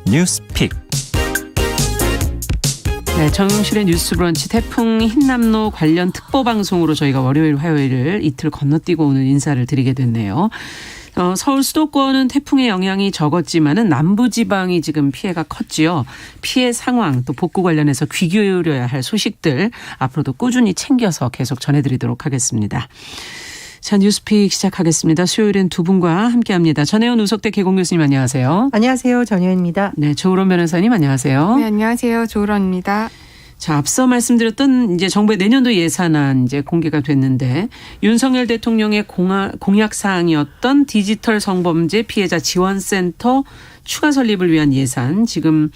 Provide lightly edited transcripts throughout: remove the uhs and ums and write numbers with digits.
뉴스픽. 네, 정용실의 뉴스브런치 태풍 흰남노 관련 특보방송으로 저희가 월요일 화요일을 이틀 건너뛰고 오늘 인사를 드리게 됐네요. 서울 수도권은 태풍의 영향이 적었지만은 남부지방이 지금 피해가 컸지요. 피해 상황 또 복구 관련해서 귀 기울여야 할 소식들 앞으로도 꾸준히 챙겨서 계속 전해드리도록 하겠습니다. 자, 뉴스픽 시작하겠습니다. 수요일엔 두 분과 함께합니다. 전혜연 우석대 개공 교수님 안녕하세요. 안녕하세요. 전혜연입니다. 네, 조으론 변호사님 안녕하세요. 네, 안녕하세요. 조으론입니다. 자, 앞서 말씀드렸던 이제 정부의 내년도 예산안 이제 공개가 됐는데 윤석열 대통령의 공약 사항이었던 디지털 성범죄 피해자 지원센터 추가 설립을 위한 예산 지금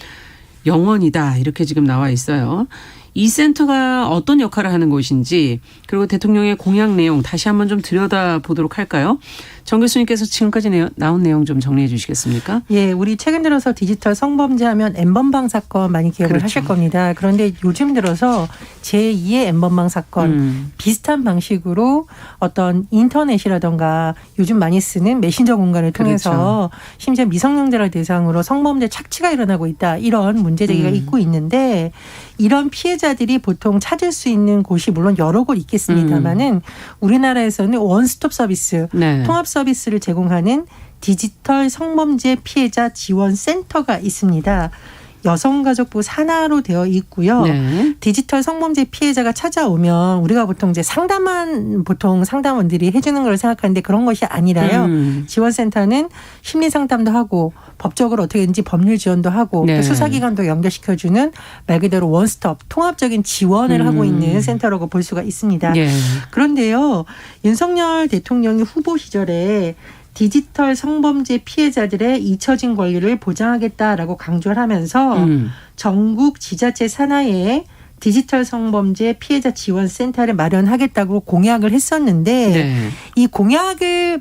0원이다 이렇게 지금 나와 있어요. 이 센터가 어떤 역할을 하는 곳인지 그리고 대통령의 공약 내용 다시 한번 좀 들여다보도록 할까요? 정 교수님께서 지금까지 나온 내용 좀 정리해 주시겠습니까? 예, 우리 최근 들어서 디지털 성범죄 하면 N번방 사건 많이 기억을 그렇죠. 하실 겁니다. 그런데 요즘 들어서 제2의 N번방 사건 비슷한 방식으로 어떤 인터넷이라든가 요즘 많이 쓰는 메신저 공간을 통해서 그렇죠. 심지어 미성년자를 대상으로 성범죄 착취가 일어나고 있다. 이런 문제 제기가 있고 있는데 이런 피해자들이 보통 찾을 수 있는 곳이 물론 여러 곳 있겠습니다마는 우리나라에서는 원스톱 서비스, 네. 통합 서비스를 제공하는 디지털 성범죄 피해자 지원센터가 있습니다. 여성가족부 산하로 되어 있고요. 네. 디지털 성범죄 피해자가 찾아오면 우리가 보통 이제 상담원들이 해주는 걸 생각하는데 그런 것이 아니라요. 지원센터는 심리 상담도 하고 법적으로 어떻게든지 법률 지원도 하고 네. 또 수사기관도 연결시켜주는 말 그대로 원스톱 통합적인 지원을 하고 있는 센터라고 볼 수가 있습니다. 예. 그런데요. 윤석열 대통령이 후보 시절에 디지털 성범죄 피해자들의 잊혀진 권리를 보장하겠다라고 강조를 하면서 전국 지자체 산하에 디지털 성범죄 피해자 지원센터를 마련하겠다고 공약을 했었는데 네. 이 공약을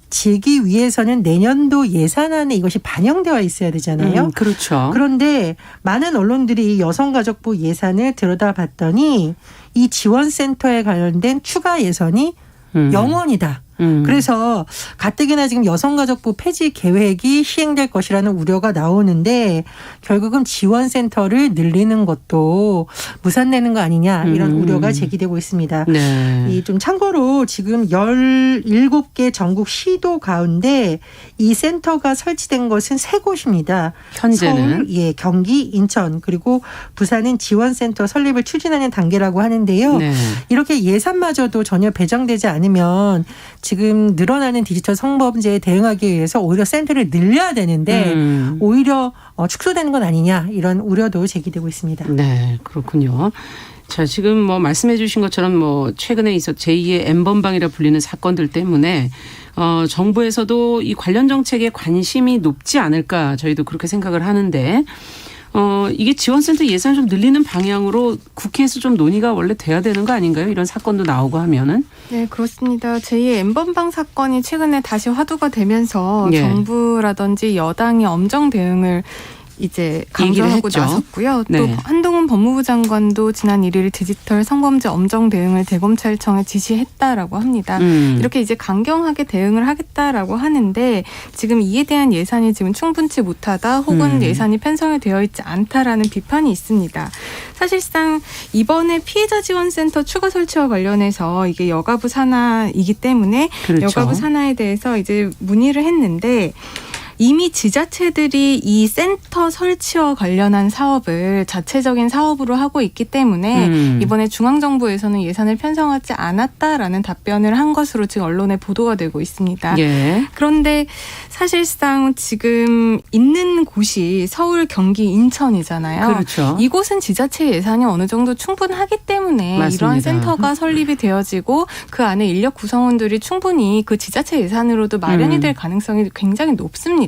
지기 위해서는 내년도 예산안에 이것이 반영되어 있어야 되잖아요. 그렇죠. 그런데 많은 언론들이 여성가족부 예산을 들여다봤더니 이 지원센터에 관련된 추가 예산이 0원이다. 그래서 가뜩이나 지금 여성가족부 폐지 계획이 시행될 것이라는 우려가 나오는데 결국은 지원센터를 늘리는 것도 무산되는 거 아니냐 이런 우려가 제기되고 있습니다. 네. 이 좀 참고로 지금 17개 전국 시도 가운데 이 센터가 설치된 것은 3곳입니다. 현재는. 서울, 예, 경기, 인천 그리고 부산은 지원센터 설립을 추진하는 단계라고 하는데요. 네. 이렇게 예산마저도 전혀 배정되지 않으면 지금 늘어나는 디지털 성범죄에 대응하기 위해서 오히려 센터를 늘려야 되는데 오히려 축소되는 건 아니냐 이런 우려도 제기되고 있습니다. 네, 그렇군요. 자, 지금 뭐 말씀해 주신 것처럼 뭐 최근에 있었 제2의 N번방이라 불리는 사건들 때문에 정부에서도 이 관련 정책에 관심이 높지 않을까 저희도 그렇게 생각을 하는데 이게 지원센터 예산을 좀 늘리는 방향으로 국회에서 좀 논의가 원래 돼야 되는 거 아닌가요? 이런 사건도 나오고 하면은. 네, 그렇습니다. 제2의 N번방 사건이 최근에 다시 화두가 되면서 예. 정부라든지 여당이 엄정 대응을 이제 강조하고 나섰고요. 네. 또 한동훈 법무부 장관도 지난 1일 디지털 성범죄 엄정 대응을 대검찰청에 지시했다라고 합니다. 이렇게 이제 강경하게 대응을 하겠다라고 하는데 지금 이에 대한 예산이 지금 충분치 못하다 혹은 예산이 편성이 되어 있지 않다라는 비판이 있습니다. 사실상 이번에 피해자 지원센터 추가 설치와 관련해서 이게 여가부 산하이기 때문에 그렇죠. 여가부 산하에 대해서 이제 문의를 했는데 이미 지자체들이 이 센터 설치와 관련한 사업을 자체적인 사업으로 하고 있기 때문에 이번에 중앙정부에서는 예산을 편성하지 않았다라는 답변을 한 것으로 지금 언론에 보도가 되고 있습니다. 예. 그런데 사실상 지금 있는 곳이 서울, 경기, 인천이잖아요. 그렇죠. 이곳은 지자체 예산이 어느 정도 충분하기 때문에 맞습니다. 이러한 센터가 설립이 되어지고 그 안에 인력 구성원들이 충분히 그 지자체 예산으로도 마련이 될 가능성이 굉장히 높습니다.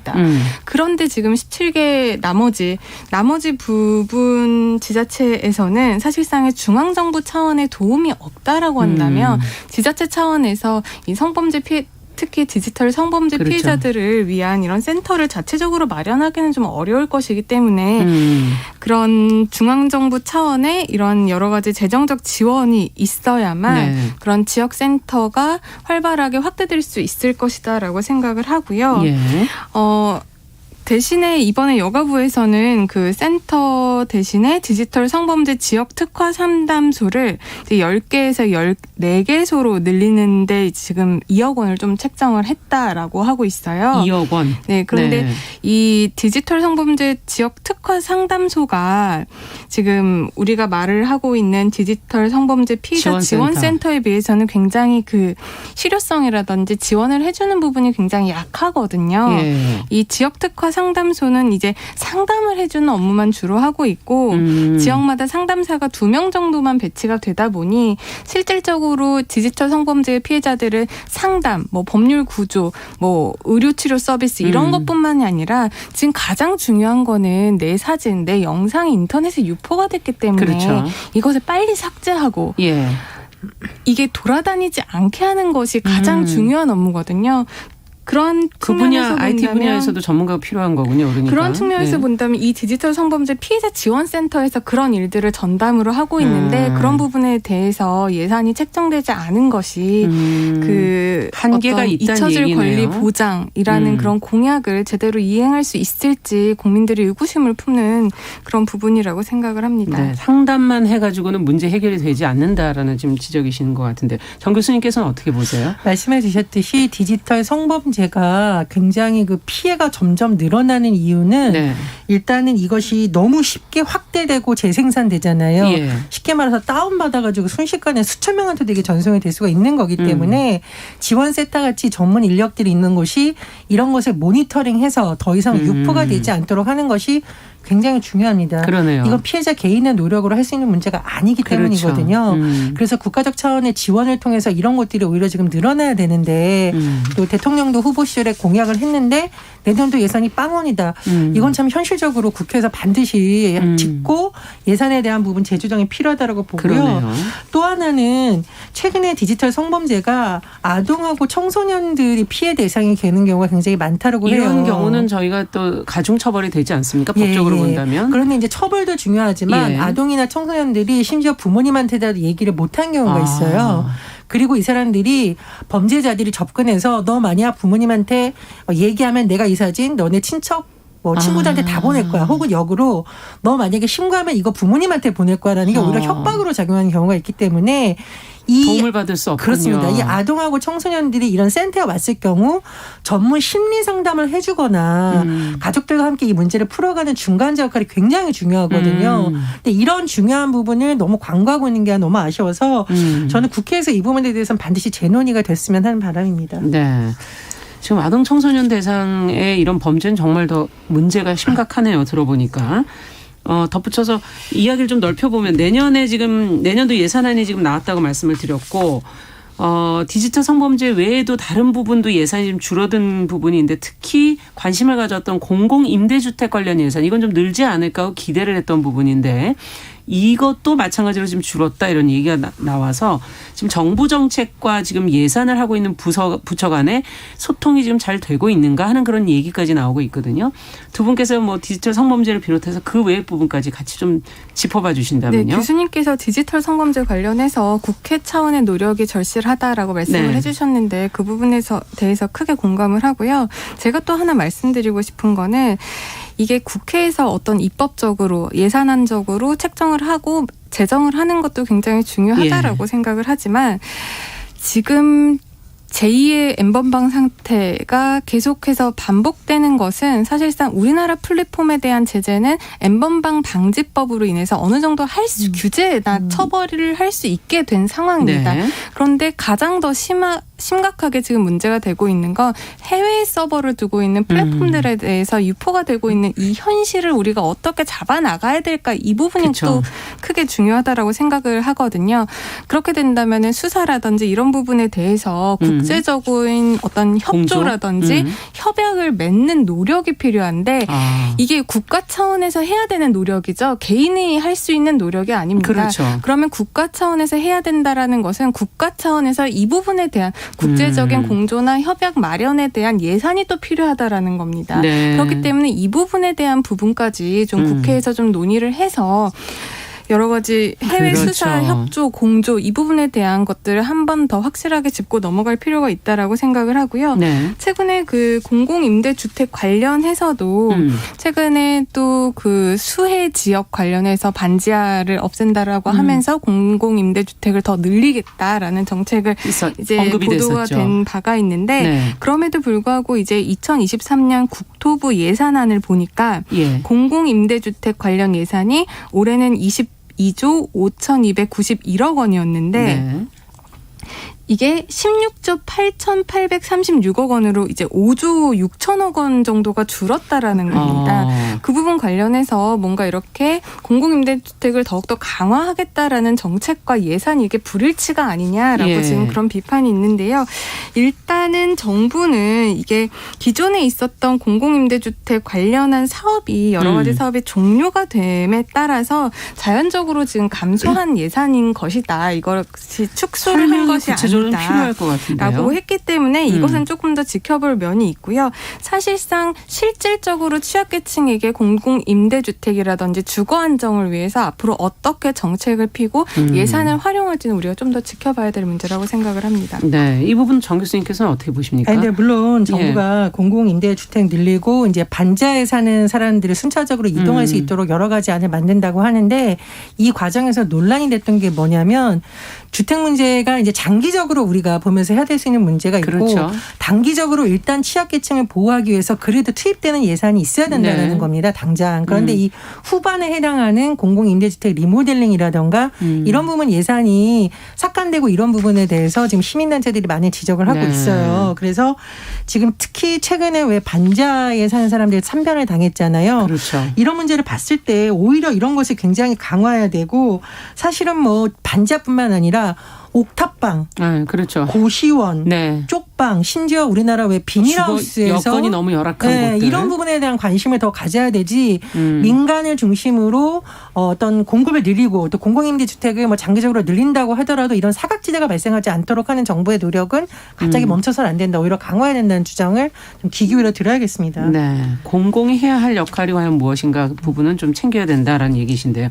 그런데 지금 17개 나머지 부분 지자체에서는 사실상의 중앙정부 차원의 도움이 없다라고 한다면 지자체 차원에서 이 성범죄 특히 디지털 성범죄 그렇죠. 피해자들을 위한 이런 센터를 자체적으로 마련하기는 좀 어려울 것이기 때문에 그런 중앙정부 차원의 이런 여러 가지 재정적 지원이 있어야만 네. 그런 지역센터가 활발하게 확대될 수 있을 것이다라고 생각을 하고요. 예. 대신에 이번에 여가부에서는 그 센터 대신에 디지털 성범죄 지역 특화 상담소를 이제 10개에서 14개소로 늘리는데 지금 2억 원을 좀 책정을 했다라고 하고 있어요. 2억 원. 네, 그런데 이 디지털 성범죄 지역 특화 상담소가 지금 우리가 말을 하고 있는 디지털 성범죄 피의자 지원센터에 비해서는 굉장히 그 실효성이라든지 지원을 해주는 부분이 굉장히 약하거든요. 예. 이 지역 특화 상담소는 이제 상담을 해주는 업무만 주로 하고 있고 지역마다 상담사가 2명 정도만 배치가 되다 보니 실질적으로 디지털 성범죄 피해자들은 상담, 뭐 법률 구조, 뭐 의료치료 서비스 이런 것뿐만이 아니라 지금 가장 중요한 거는 내 사진, 내 영상이 인터넷에 유포가 됐기 때문에 그렇죠. 이것을 빨리 삭제하고 예. 이게 돌아다니지 않게 하는 것이 가장 중요한 업무거든요. 그런 그 분야 IT 분야에서도 전문가가 필요한 거군요. 그러니까. 그런 측면에서 본다면 이 디지털 성범죄 피해자 지원센터에서 그런 일들을 전담으로 하고 있는데 그런 부분에 대해서 예산이 책정되지 않은 것이 그 한계가 어떤 있다는 잊혀질 얘기네요. 권리 보장이라는 그런 공약을 제대로 이행할 수 있을지 국민들이 의구심을 품는 그런 부분이라고 생각을 합니다. 네, 상담만 해가지고는 문제 해결이 되지 않는다라는 지금 지적이신 것 같은데 정 교수님께서는 어떻게 보세요? 말씀해 주셨듯이 디지털 성범죄가 굉장히 그 피해가 점점 늘어나는 이유는 일단은 이것이 너무 쉽게 확대되고 재생산되잖아요. 예. 쉽게 말해서 다운받아가지고 순식간에 수천 명한테도 이게 전송이 될 수가 있는 거기 때문에 지원센터 같이 전문 인력들이 있는 곳이 이런 것을 모니터링해서 더 이상 유포가 되지 않도록 하는 것이 굉장히 중요합니다. 그러네요. 이건 피해자 개인의 노력으로 할 수 있는 문제가 아니기 때문이거든요. 그래서 국가적 차원의 지원을 통해서 이런 것들이 오히려 지금 늘어나야 되는데 또 대통령도 후보 시절에 공약을 했는데 내년도 예산이 빵원이다. 이건 참 현실적으로 국회에서 반드시 짚고 예산에 대한 부분 재조정이 필요하다고 보고요. 그러네요. 또 하나는 최근에 디지털 성범죄가 아동하고 청소년들이 피해 대상이 되는 경우가 굉장히 많다고 해요. 이런 경우는 저희가 또 가중처벌이 되지 않습니까? 법적으로 본다면. 그런데 이제 처벌도 중요하지만 아동이나 청소년들이 심지어 부모님한테도 얘기를 못한 경우가 있어요. 그리고 이 사람들이 범죄자들이 접근해서 너 만약 부모님한테 얘기하면 내가 이 사진 너네 친척 뭐 친구들한테 다 보낼 거야. 혹은 역으로 너 만약에 신고하면 이거 부모님한테 보낼 거야라는 게 오히려 협박으로 작용하는 경우가 있기 때문에 도움을 받을 수 없군요. 그렇습니다. 이 아동하고 청소년들이 이런 센터에 왔을 경우 전문 심리 상담을 해주거나 가족들과 함께 이 문제를 풀어가는 중간자 역할이 굉장히 중요하거든요. 근데 이런 중요한 부분을 너무 간과하고 있는 게 너무 아쉬워서 저는 국회에서 이 부분에 대해서는 반드시 재논의가 됐으면 하는 바람입니다. 네. 지금 아동 청소년 대상의 이런 범죄는 정말 더 문제가 심각하네요. 들어보니까. 덧붙여서 이야기를 좀 넓혀보면 내년도 예산안이 지금 나왔다고 말씀을 드렸고, 디지털 성범죄 외에도 다른 부분도 예산이 좀 줄어든 부분이 있는데 특히 관심을 가졌던 공공임대주택 관련 예산, 이건 좀 늘지 않을까 하고 기대를 했던 부분인데 이것도 마찬가지로 지금 줄었다 이런 얘기가 나와서 지금 정부 정책과 지금 예산을 하고 있는 부처 간에 소통이 지금 잘 되고 있는가 하는 그런 얘기까지 나오고 있거든요. 두 분께서 뭐 디지털 성범죄를 비롯해서 그 외의 부분까지 같이 좀 짚어봐 주신다면요. 네, 교수님께서 디지털 성범죄 관련해서 국회 차원의 노력이 절실하다라고 말씀을 해주셨는데 그 부분에 대해서 크게 공감을 하고요. 제가 또 하나 말씀드리고 싶은 거는 이게 국회에서 어떤 입법적으로 예산안적으로 책정을 하고 제정을 하는 것도 굉장히 중요하다라고 생각을 하지만 지금 제2의 N번방 상태가 계속해서 반복되는 것은 사실상 우리나라 플랫폼에 대한 제재는 N번방 방지법으로 인해서 어느 정도 규제나 처벌을 할 수 있게 된 상황입니다. 네. 그런데 가장 더 심각하게 지금 문제가 되고 있는 건 해외 서버를 두고 있는 플랫폼들에 대해서 유포가 되고 있는 이 현실을 우리가 어떻게 잡아나가야 될까 이 부분이 또 크게 중요하다라고 생각을 하거든요. 그렇게 된다면 수사라든지 이런 부분에 대해서 국제적인 어떤 협조라든지 협약을 맺는 노력이 필요한데 이게 국가 차원에서 해야 되는 노력이죠. 개인이 할 수 있는 노력이 아닙니다. 그렇죠. 그러면 국가 차원에서 해야 된다라는 것은 국가 차원에서 이 부분에 대한 국제적인 공조나 협약 마련에 대한 예산이 또 필요하다라는 겁니다. 네. 그렇기 때문에 이 부분에 대한 부분까지 좀 국회에서 좀 논의를 해서 여러 가지 해외 그렇죠. 수사 협조, 공조 이 부분에 대한 것들을 한 번 더 확실하게 짚고 넘어갈 필요가 있다라고 생각을 하고요. 네. 최근에 그 공공임대주택 관련해서도 최근에 또 그 수해 지역 관련해서 반지하를 없앤다라고 하면서 공공임대주택을 더 늘리겠다라는 정책을 이제 언급이 보도가 됐었죠. 된 바가 있는데 네. 그럼에도 불구하고 이제 2023년 국토부 예산안을 보니까 예. 공공임대주택 관련 예산이 올해는 22조 5,291억 원이었는데 네. 이게 16조 8,836억 원으로 이제 5조 6천억 원 정도가 줄었다라는 겁니다. 그 부분 관련해서 뭔가 이렇게 공공임대주택을 더욱더 강화하겠다라는 정책과 예산이 이게 불일치가 아니냐라고 예. 지금 그런 비판이 있는데요. 일단은 정부는 이게 기존에 있었던 공공임대주택 관련한 사업이 여러 가지 사업이 종료가 됨에 따라서 자연적으로 지금 감소한 예산인 것이다. 이것이 축소를 한 것이 구체적으로 아니다. 필요할 것 같은데요. 라고 했기 때문에 이것은 조금 더 지켜볼 면이 있고요. 사실상 실질적으로 취약계층에게 공공임대주택이라든지 주거 안정을 위해서 앞으로 어떻게 정책을 피고 예산을 활용할지는 우리가 좀 더 지켜봐야 될 문제라고 생각을 합니다. 네, 이 부분 정 교수님께서는 어떻게 보십니까? 근데 물론 정부가 공공임대주택 늘리고 이제 반지하에 사는 사람들을 순차적으로 이동할 수 있도록 여러 가지 안을 만든다고 하는데 이 과정에서 논란이 됐던 게 뭐냐면 주택 문제가 이제 장기적으로 우리가 보면서 해야 될 수 있는 문제가 있고 그렇죠. 단기적으로 일단 취약계층을 보호하기 위해서 그래도 투입되는 예산이 있어야 된다는 네. 겁니다. 당장. 그런데 이 후반에 해당하는 공공임대주택 리모델링이라던가 이런 부분 예산이 삭감되고 이런 부분에 대해서 지금 시민단체들이 많이 지적을 하고 네. 있어요. 그래서 지금 특히 최근에 왜 반지하에 사는 사람들이 참변을 당했잖아요. 그렇죠. 이런 문제를 봤을 때 오히려 이런 것을 굉장히 강화해야 되고 사실은 뭐 반지하뿐만 아니라 옥탑방, 네, 그렇죠. 고시원, 네. 쪽방, 심지어 우리나라 왜 비닐하우스에서 주거 여건이 너무 열악한 곳들. 이런 부분에 대한 관심을 더 가져야 되지 민간을 중심으로 어떤 공급을 늘리고 또 공공임대주택을 뭐 장기적으로 늘린다고 하더라도 이런 사각지대가 발생하지 않도록 하는 정부의 노력은 갑자기 멈춰서는 안 된다. 오히려 강화해야 된다는 주장을 좀 귀 기울여 들어야겠습니다. 네, 공공이 해야 할 역할이 과연 무엇인가 그 부분은 좀 챙겨야 된다라는 얘기신데요.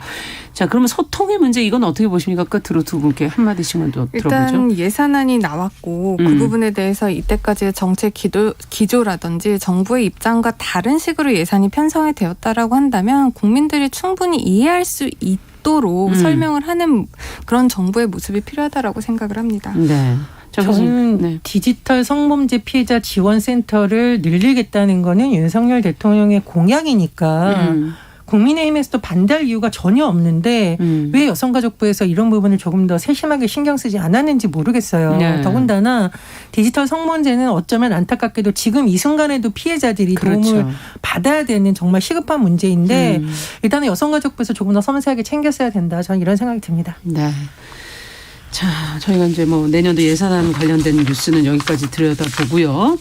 자, 그러면 소통의 문제 이건 어떻게 보십니까? 끝으로 두 분께 한 마디씩만 더 일단 들어보죠. 예산안이 나왔고 그 부분에 대해서 이때까지의 정책 기조라든지 정부의 입장과 다른 식으로 예산이 편성이 되었다라고 한다면 국민들이 충분히 이해할 수 있도록 설명을 하는 그런 정부의 모습이 필요하다라고 생각을 합니다. 네. 저는 디지털 성범죄 피해자 지원센터를 늘리겠다는 거는 윤석열 대통령의 공약이니까 국민의힘에서도 반대할 이유가 전혀 없는데 왜 여성가족부에서 이런 부분을 조금 더 세심하게 신경 쓰지 않았는지 모르겠어요. 네. 더군다나 디지털 성범죄는 어쩌면 안타깝게도 지금 이 순간에도 피해자들이 그렇죠. 도움을 받아야 되는 정말 시급한 문제인데 일단은 여성가족부에서 조금 더 섬세하게 챙겼어야 된다. 저는 이런 생각이 듭니다. 네. 자, 저희가 이제 뭐 내년도 예산안 관련된 뉴스는 여기까지 들여다보고요.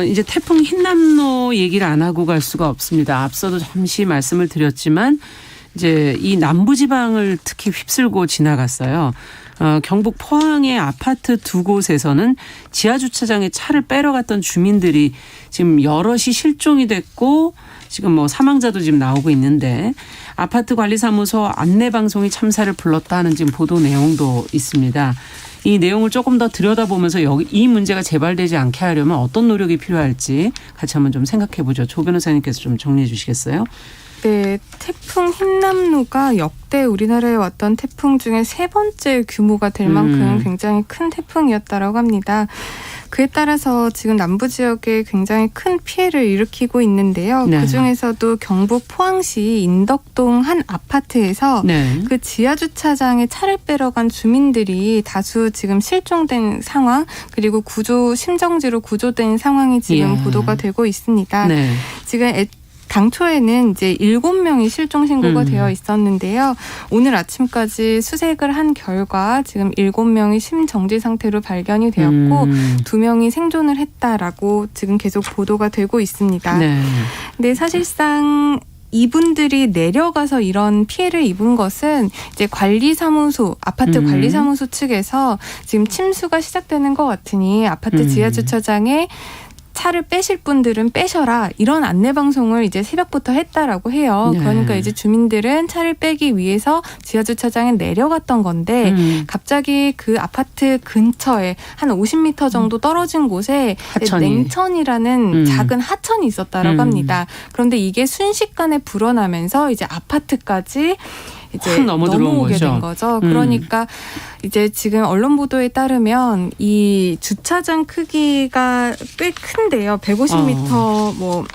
이제 태풍 흰남노 얘기를 안 하고 갈 수가 없습니다. 앞서도 잠시 말씀을 드렸지만 이제 이 남부지방을 특히 휩쓸고 지나갔어요. 경북 포항의 아파트 두 곳에서는 지하주차장에 차를 빼러 갔던 주민들이 지금 여럿이 실종이 됐고 지금 뭐 사망자도 지금 나오고 있는데 아파트 관리사무소 안내방송이 참사를 불렀다 하는 지금 보도 내용도 있습니다. 이 내용을 조금 더 들여다보면서 이 문제가 재발되지 않게 하려면 어떤 노력이 필요할지 같이 한번 좀 생각해 보죠. 조 변호사님께서 좀 정리해 주시겠어요? 네, 태풍 흰남노가 역대 우리나라에 왔던 태풍 중에 세 번째 규모가 될 만큼 굉장히 큰 태풍이었다라고 합니다. 그에 따라서 지금 남부 지역에 굉장히 큰 피해를 일으키고 있는데요. 네. 그중에서도 경북 포항시 인덕동 한 아파트에서 네. 그 지하주차장에 차를 빼러 간 주민들이 다수 지금 실종된 상황 그리고 심정지로 구조된 상황이 지금 예. 보도가 되고 있습니다. 네. 지금 당초에는 이제 7명이 실종 신고가 되어 있었는데요. 오늘 아침까지 수색을 한 결과 지금 7명이 심정지 상태로 발견이 되었고 2명이 생존을 했다라고 지금 계속 보도가 되고 있습니다. 네. 근데 사실상 이분들이 내려가서 이런 피해를 입은 것은 이제 아파트 관리사무소 측에서 지금 침수가 시작되는 것 같으니 아파트 지하주차장에 차를 빼실 분들은 빼셔라 이런 안내 방송을 이제 새벽부터 했다라고 해요. 네. 그러니까 이제 주민들은 차를 빼기 위해서 지하 주차장에 내려갔던 건데 갑자기 그 아파트 근처에 한 50m 정도 떨어진 곳에 하천이. 냉천이라는 작은 하천이 있었다라고 합니다. 그런데 이게 순식간에 불어나면서 이제 아파트까지 이제 확 넘어오게 된 거죠. 그러니까 이제 지금 언론 보도에 따르면 이 주차장 크기가 꽤 큰데요. 150m 뭐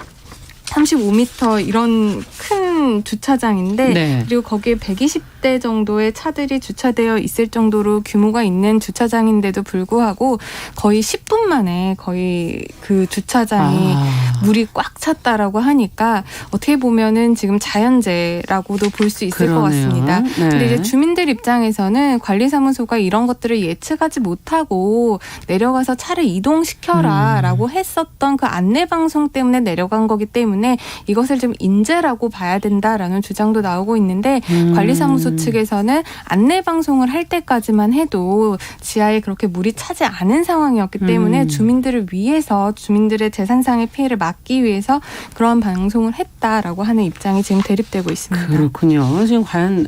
35m 이런 큰 주차장인데 네. 그리고 거기에 120대 정도의 차들이 주차되어 있을 정도로 규모가 있는 주차장인데도 불구하고 거의 10분 만에 거의 그 주차장이 물이 꽉 찼다라고 하니까 어떻게 보면은 지금 자연재해라고도 볼 수 있을 것 같습니다. 네. 근데 이제 주민들 입장에서는 관리사무소가 이런 것들을 예측하지 못하고 내려가서 차를 이동시켜라라고 했었던 그 안내 방송 때문에 내려간 거기 때문에 이것을 좀 인재라고 봐야 된다라는 주장도 나오고 있는데 관리사무소 측에서는 안내 방송을 할 때까지만 해도 지하에 그렇게 물이 차지 않은 상황이었기 때문에 주민들을 위해서 주민들의 재산상의 피해를 막기 위해서 그런 방송을 했다라고 하는 입장이 지금 대립되고 있습니다. 그렇군요. 지금 과연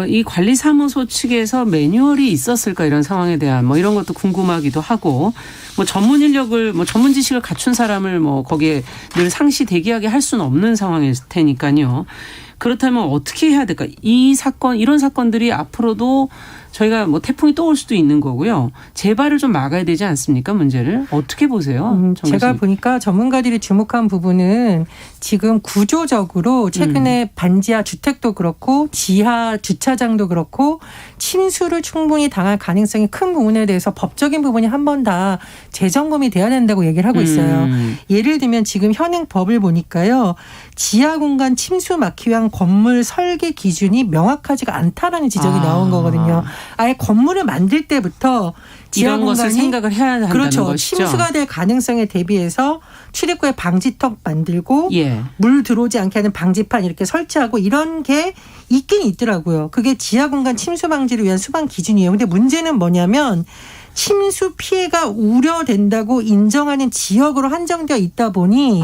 이 관리사무소 측에서 매뉴얼이 있었을까 이런 상황에 대한 뭐 이런 것도 궁금하기도 하고 뭐 전문 인력을 뭐 전문 지식을 갖춘 사람을 뭐 거기에 늘 상시 대기하게 할 수는 없는 상황일 테니까요. 그렇다면 어떻게 해야 될까? 이 사건 이런 사건들이 앞으로도 저희가 뭐 태풍이 또 올 수도 있는 거고요. 재발을 좀 막아야 되지 않습니까? 문제를 어떻게 보세요? 제가 보니까 전문가들이 주목한 부분은 지금 구조적으로 최근에 반지하 주택도 그렇고 지하 주차장도 그렇고 침수를 충분히 당할 가능성이 큰 부분에 대해서 법적인 부분이 한 번 다 재점검이 돼야 된다고 얘기를 하고 있어요. 예를 들면 지금 현행 법을 보니까요. 지하 공간 침수 막기 위한 건물 설계 기준이 명확하지가 않다라는 지적이 나온 거거든요. 아예 건물을 만들 때부터 지하 이런 것을 공간이 생각을 해야 한다는 그렇죠. 것이죠. 침수가 될 가능성에 대비해서 출입구에 방지턱 만들고 예. 물 들어오지 않게 하는 방지판 이렇게 설치하고 이런 게 있긴 있더라고요. 그게 지하 공간 침수 방지를 위한 수방 기준이에요. 근데 문제는 뭐냐면 침수 피해가 우려된다고 인정하는 지역으로 한정되어 있다 보니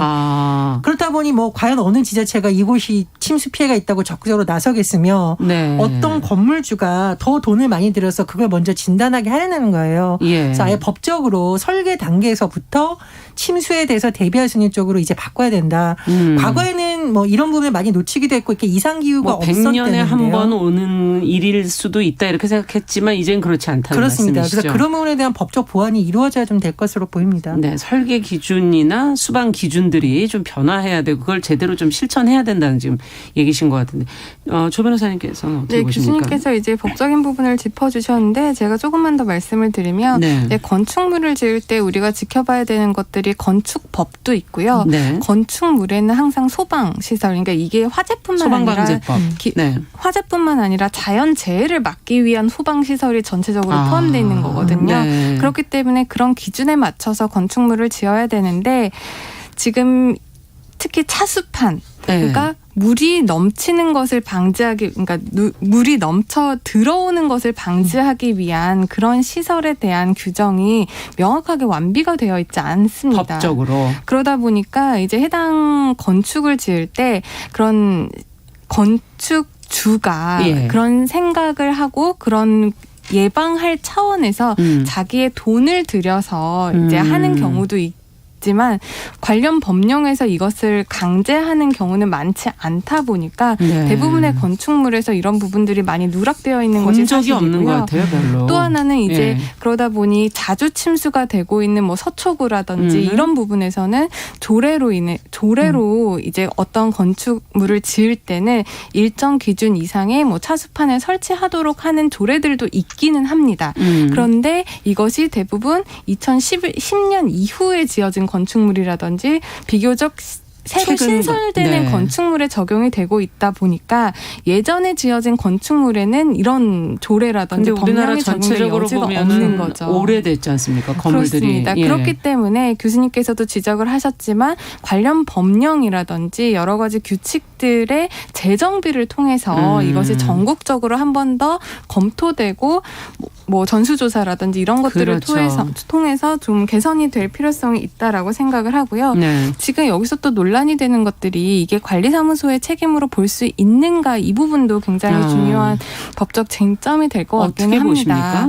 그렇다 보니 뭐 과연 어느 지자체가 이곳이 침수 피해가 있다고 적극적으로 나서겠으며 네. 어떤 건물주가 더 돈을 많이 들여서 그걸 먼저 진단하게 하려는 거예요. 예. 그래서 아예 법적으로 설계 단계에서부터 침수에 대해서 대비할 수 있는 쪽으로 이제 바꿔야 된다. 과거에는 뭐 이런 부분을 많이 놓치기도 했고 이렇게 이상기후가 뭐 100년에 한 번 없었대는데요. 오는 일일 수도 있다 이렇게 생각했지만 이제는 그렇지 않다는 그렇습니다. 말씀이시죠. 그래서 그런 부분에 대한 법적 보완이 이루어져야 좀 될 것으로 보입니다. 네, 설계 기준이나 수방 기준들이 좀 변화해야 되고 그걸 제대로 좀 실천해야 된다는 지금 얘기신 것 같은데 조 변호사님께서는 어떻게 네, 보십니까? 교수님께서 이제 법적인 부분을 짚어주셨는데 제가 조금만 더 말씀을 드리면 네. 건축물을 지을 때 우리가 지켜봐야 되는 것들이 건축법도 있고요. 네. 건축물에는 항상 소방시설, 그러니까 이게 화재뿐만 아니라 소방방재법. 네. 화재뿐만 아니라 자연재해를 막기 위한 소방시설이 전체적으로 포함되어 있는 거거든요. 네. 그렇기 때문에 그런 기준에 맞춰서 건축물을 지어야 되는데 지금 특히 차수판, 그러니까 물이 넘치는 것을 방지하기, 그러니까 물이 넘쳐 들어오는 것을 방지하기 위한 그런 시설에 대한 규정이 명확하게 완비가 되어 있지 않습니다. 법적으로. 그러다 보니까 이제 해당 건축을 지을 때 그런 건축주가 그런 생각을 하고 그런 예방할 차원에서 자기의 돈을 들여서 이제 하는 경우도 있지만 관련 법령에서 이것을 강제하는 경우는 많지 않다 보니까 대부분의 건축물에서 이런 부분들이 많이 누락되어 있는 것이 적이 사실이고요. 없는 것 같아요, 별로. 또 하나는 이제 그러다 보니 자주 침수가 되고 있는 뭐 서초구라든지 이런 부분에서는 조례로 이제 어떤 건축물을 지을 때는 일정 기준 이상의 뭐 차수판을 설치하도록 하는 조례들도 있기는 합니다. 그런데 이것이 대부분 2010년 이후에 지어진 건축물이라든지 비교적 새로 신설되는 건축물에 적용이 되고 있다 보니까 예전에 지어진 건축물에는 이런 조례라든지 법령이 적용될 여지가 없는 거죠. 오래됐지 않습니까? 건물들이. 그렇습니다. 그렇기 때문에 교수님께서도 지적을 하셨지만 관련 법령이라든지 여러 가지 규칙 지자체들의 재정비를 통해서 이것이 전국적으로 한 번 더 검토되고 뭐 전수조사라든지 이런 것들을 그렇죠. 통해서 좀 개선이 될 필요성이 있다라고 생각을 하고요. 네. 지금 여기서 또 논란이 되는 것들이 이게 관리사무소의 책임으로 볼 수 있는가 이 부분도 굉장히 중요한 법적 쟁점이 될 것 같기는 합니다. 보십니까?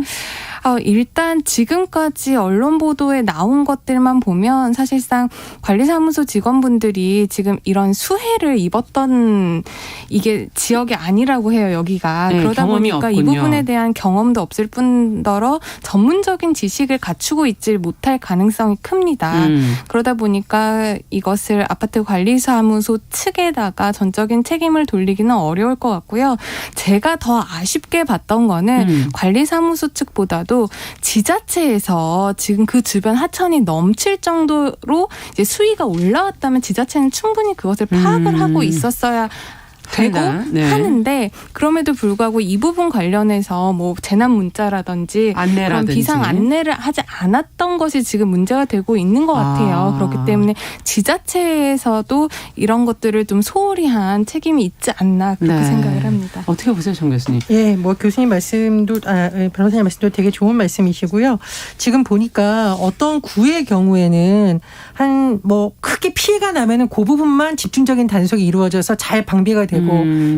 일단 지금까지 언론 보도에 나온 것들만 보면 사실상 관리사무소 직원분들이 지금 이런 수해를 입었던 이게 지역이 아니라고 해요, 여기가. 네, 그러다 보니까 없군요. 이 부분에 대한 경험도 없을 뿐더러 전문적인 지식을 갖추고 있지 못할 가능성이 큽니다. 그러다 보니까 이것을 아파트 관리사무소 측에다가 전적인 책임을 돌리기는 어려울 것 같고요. 제가 더 아쉽게 봤던 거는 관리사무소 측보다도 지자체에서 지금 그 주변 하천이 넘칠 정도로 이제 수위가 올라왔다면 지자체는 충분히 그것을 파악을 하고 있었어야 되고 하는데 그럼에도 불구하고 이 부분 관련해서 뭐 재난 문자라든지 그런 비상 안내를 하지 않았던 것이 지금 문제가 되고 있는 것 같아요. 그렇기 때문에 지자체에서도 이런 것들을 좀 소홀히 한 책임이 있지 않나 그렇게 생각을 합니다. 어떻게 보세요, 정 교수님? 예, 뭐 교수님 말씀도 변호사님 말씀도 되게 좋은 말씀이시고요. 지금 보니까 어떤 구의 경우에는 한 뭐 크게 피해가 나면은 그 부분만 집중적인 단속이 이루어져서 잘 방비가 되고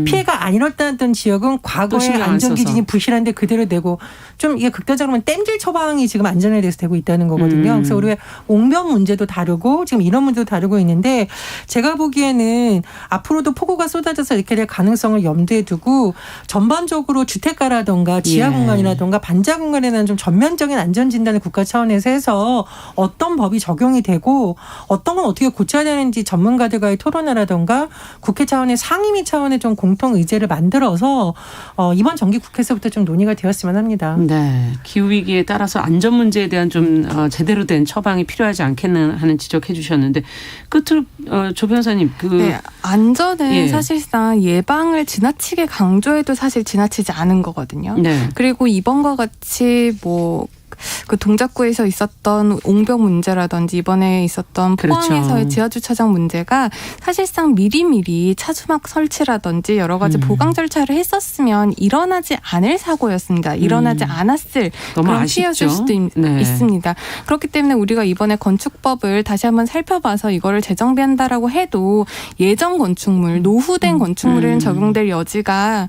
피해가 안 일어났던 지역은 과거에 안전기준이 부실한데 그대로 되고 좀 이게 극단적으로 보면 땜질 처방이 지금 안전에 대해서 되고 있다는 거거든요. 그래서 우리가 옹변 문제도 다루고 지금 이런 문제도 다루고 있는데 제가 보기에는 앞으로도 폭우가 쏟아져서 이렇게 될 가능성을 염두에 두고 전반적으로 주택가라든가 지하 공간이라든가 반자 공간에 대한 좀 전면적인 안전 진단을 국가 차원에서 해서 어떤 법이 적용이 되고 어떤 건 어떻게 고쳐야 되는지 전문가들과의 토론회라든가 국회 차원의 상임위 차원의 좀 공통 의제를 만들어서 이번 정기 국회에서부터 좀 논의가 되었으면 합니다. 네, 기후 위기에 따라서 안전 문제에 대한 좀 제대로 된 처방이 필요하지 않겠나 하는 지적해 주셨는데 끝으로 조 변호사님 안전은 사실상 예방을 지나치게 강조해도 사실 지나치지 않은 거거든요. 그리고 이번과 같이 그 동작구에서 있었던 옹벽 문제라든지 이번에 있었던 포항에서의 지하주차장 문제가 사실상 미리미리 차수막 설치라든지 여러 가지 보강 절차를 했었으면 일어나지 않을 사고였습니다. 일어나지 않았을 그런 피해였을 수도 있습니다. 그렇기 때문에 우리가 이번에 건축법을 다시 한번 살펴봐서 이거를 재정비한다라고 해도 예전 건축물, 노후된 건축물에는 적용될 여지가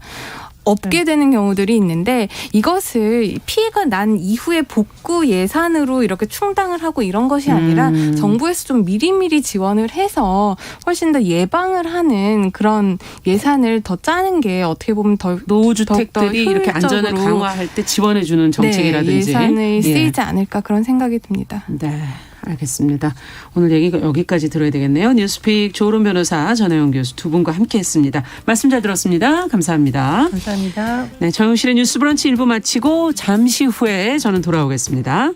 없게 되는 경우들이 있는데 이것을 피해가 난 이후에 복구 예산으로 이렇게 충당을 하고 이런 것이 아니라 정부에서 좀 미리미리 지원을 해서 훨씬 더 예방을 하는 그런 예산을 더 짜는 게 어떻게 보면 더 노후주택들이 이렇게 안전을 강화할 때 지원해 주는 정책이라든지 예산을 쓰이지 않을까 그런 생각이 듭니다. 네. 알겠습니다. 오늘 얘기가 여기까지 들어야 되겠네요. 뉴스픽 조론 변호사 전혜영 교수 두 분과 함께했습니다. 말씀 잘 들었습니다. 감사합니다. 감사합니다. 네, 정용실의 뉴스 브런치 1부 마치고 잠시 후에 저는 돌아오겠습니다.